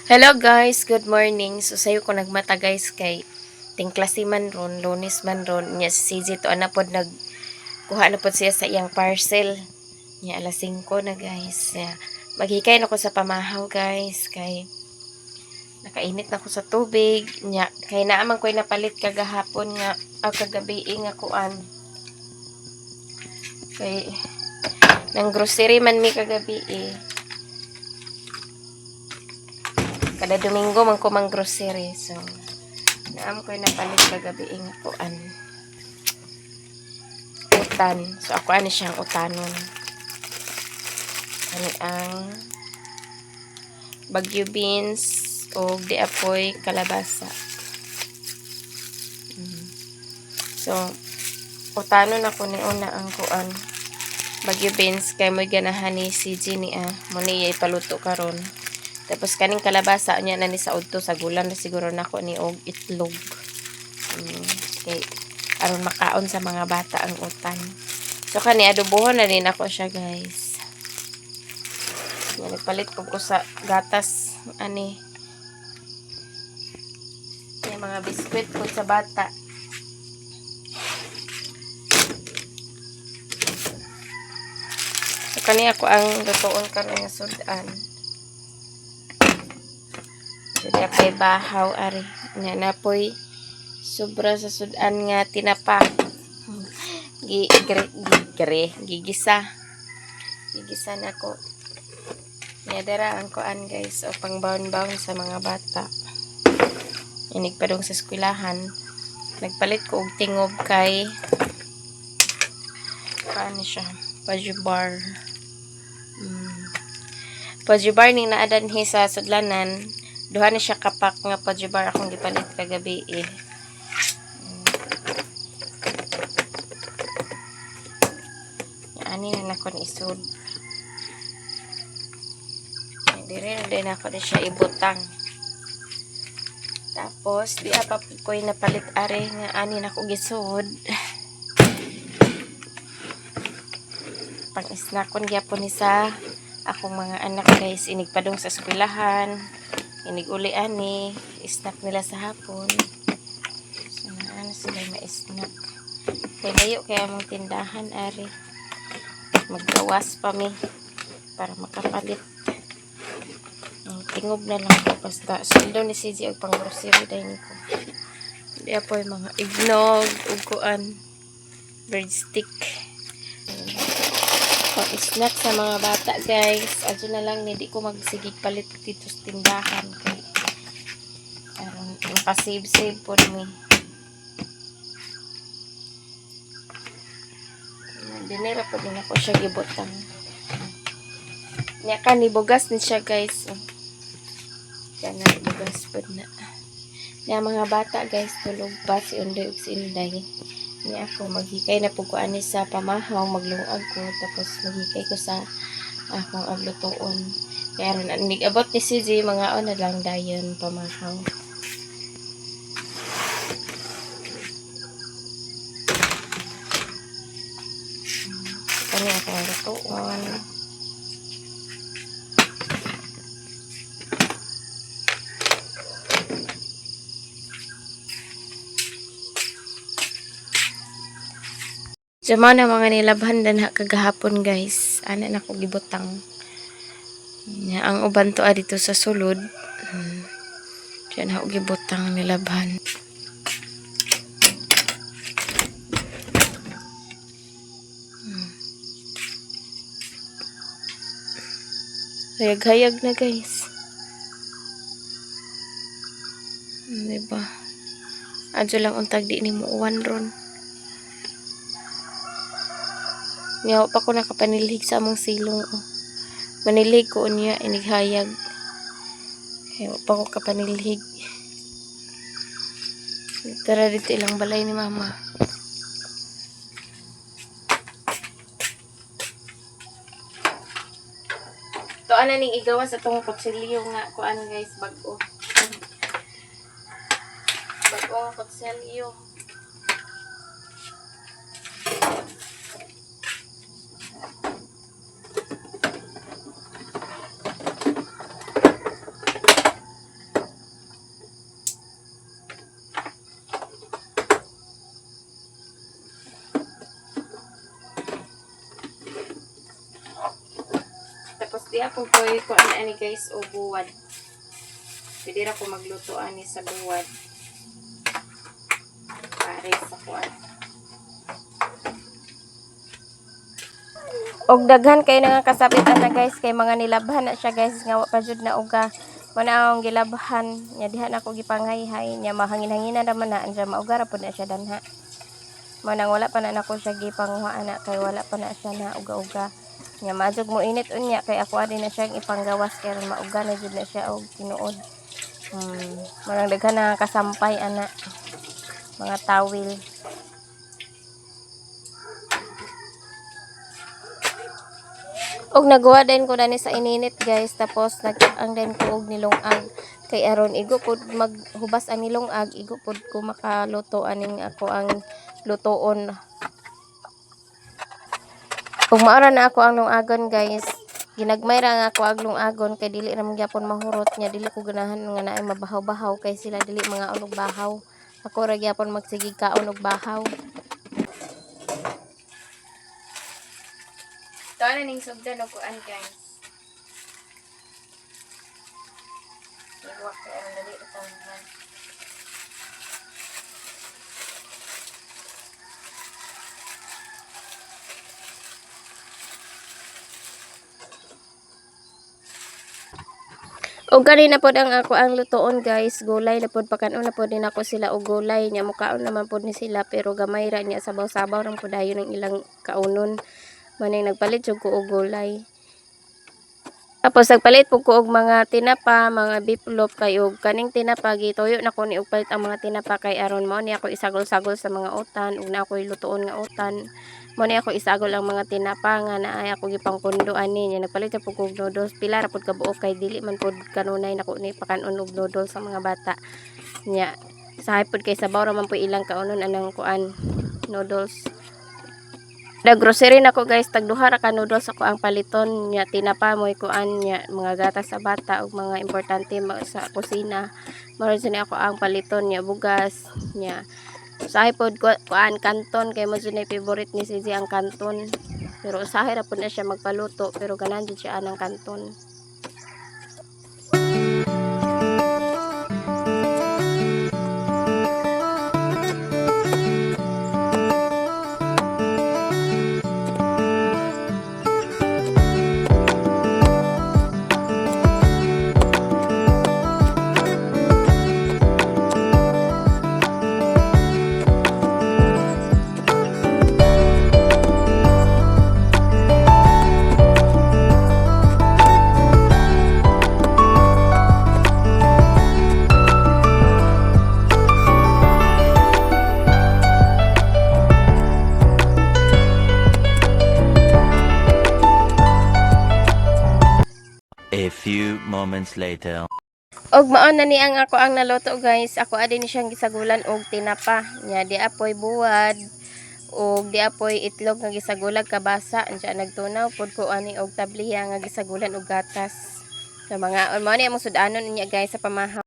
Hello guys, good morning. So sayo ko nagmata guys kay tingklase man ron, Lunes man ron. Nya si CJ to ana pod nagkuha na pod siya sa iyang parcel. Nya alas 5 na guys. Maghikay na ko sa pamahaw guys kay nakainit na ko sa tubig. Nya kay naaman ko'y napalit kagahapon nga kagabi nga kuan. Kay nang grocery man mi kagabi Kada Domingo man ko mang grocery. So naam ko'y napalit kagabi nga kuan. Utan. So ako ani siyang utanon. Ani ang bagyo beans o di apoy kalabasa. So utanon ako ni una ang kuan. Bagyo beans kay mo'y ganahan ni si Jenny mo niya ipaluto karon. Tapos kaning kalabasa niya na ni sa udto sa gulan na siguro nako ni og itlog. Okay. Aron makaon sa mga bata ang utan. So kani adobohon na din ako siya guys. Nagpalit ko sa gatas ani. Yung mga biskwit ko sa bata. So kani ako ang lutoon karon nga sudan. Jadi apay bahaw ari. Nga napoy sobra sa sudan nga tinapa. Gigisa. Gigisa na ko. Dara ang kuan guys o pang baon-baon sa mga bata. Inig pa dong sa eskwelahan. Nagpalit ko og tingob kay paano siya? Pajubar. Pajubar ning naadanhi sa sudlanan. Duha na siya kapak nga pajubar akong gipalit kagabi Ani na nakon isud. Dire din ako na siya ibutang. Tapos di apa ko'y napalit are nga ani na ko gisud. Pang snackon gyapon ni sa akong mga anak guys, inig padung sa eskwelahan. Inig uli ani, snack nila sa hapon. So na sila ma-snack. Kay layo kaya mong tindahan ari. Maggawas pa mi para makapalit. Tingob na lang ko basta sweldo ni CJ og pang grocery dahil ko. Di po yung mga ignog ug kuan bird stick. Pang snack sa mga bata guys. Adyo na lang hindi ko magsigig palit dito sa tindahan kay aron makasave po mi. Dinera po din ako siya gibutang. Nya ka ni bugas ni siya guys. Kana bugas po na. Nya mga bata guys tulog pa si Unday ug si Inday. Nya ako maghikay na po ko ani sa pamahaw maglungag ko tapos maghikay ko sa akong aglutoon. Kaya ron nigabot ni CJ mga na lang dayon pamahaw. Kani akong lutoon. Sama na mga nilabhan na kagahapon guys. Ana na ko gibutang. Ang uban to dito sa sulod. Diyan ako gibutang nilabhan. Hayag-hayag na guys. Diba? Adyo lang untag di ni mo uwan ron. Ngaw pa ko nakapanilhig sa among silong. Manilhig ko niya inighayag. Ngaw pa ko kapanilhig. Tara dito ilang balay ni mama. To ana ning igawas sa tong kutsilyo nga kuan guys bag-o. Bag-o kutsilyo. Di ako ko ani guys o buwad. Pwede ra ko magluto ani sa buwad. Pare sa kuan. Og daghan kay nga kasabit ana guys kay mga nilabhan na siya guys nga wa pa jud na uga. Mana ang gilabhan nya diha na ko gipanghay-hay nya mahangin-hanginan naman na anja mauga ra pud na siya danha. Manang wala pa na nako siya gipanghuha ana kay wala pa na siya na uga-uga. Nya majog mo init unya kay ako adin na siya ipanggawas kay mauga na jud na siya og tinuod. Manang daghan na kasampay ana mga tawil. Og nagawa din ko dani sa ininit guys tapos nag-ang din ko og nilungag kay aron igo pud maghubas ang nilungag igo pud ko makaluto aning ako ang lutoon. Kung maora na ako ang lungagon guys ginagmay ra nga ako ang lungagon kay dili ra man gyapon mahurot nya dili ko ganahan nga naay mabahaw-bahaw kay sila dili mga unog bahaw ako ra gyapon magsigig kaon og bahaw. Tawa na ning sugdan o kuan guys. Iwak kaya ang dali utangan. O gani na pod ang ako ang lutoon guys. Gulay na pod pakanon na pod din ako sila og gulay nya mukaon naman pod ni sila pero gamay ra niya sabaw-sabaw rang podayon ng ilang kaunon. Maning nagpalit jud ko og gulay. Tapos nagpalit po ko og mga tinapa, mga biplop kay og kaning tinapa gituyo na ko ni og palit ang mga tinapa kay aron mao ni ako isagol-sagol sa mga utan ug na ako'y lutoon nga utan. Mao ni ako isagol ang mga tinapa nga naay ako gipangpundo ani nya nagpalit po ko og noodles pila ra pud ka buok kay dili man pud kanunay nako ni pakanon og noodles sa mga bata. Nya sahay pud kay sabaw ra man po ilang kaunon anang kuan noodles. Nag-grocery nako guys, tagduha ra ka noodles ako ang paliton nya tinapa moy kuan nya mga gatas sa bata ug mga importante sa kusina. Mao ni ako ang paliton nya bugas nya usahay pod kuan kanton kay mo ni favorite ni Sisi ang kanton. Pero usahay ra pud na siya magpaluto pero ganan jud siya anang kanton. A few moments later. Og mao na ni ang ako ang naluto guys. Ako adin ni siyang gisagulan og tinapa. Nya di apoy buwad og di apoy itlog nga gisagulag kabasa. Ansa nagtunaw pod ko ani og tabliya nga gisagulan og gatas. Sa mga mao ni among sudanon niya guys sa pamahaw.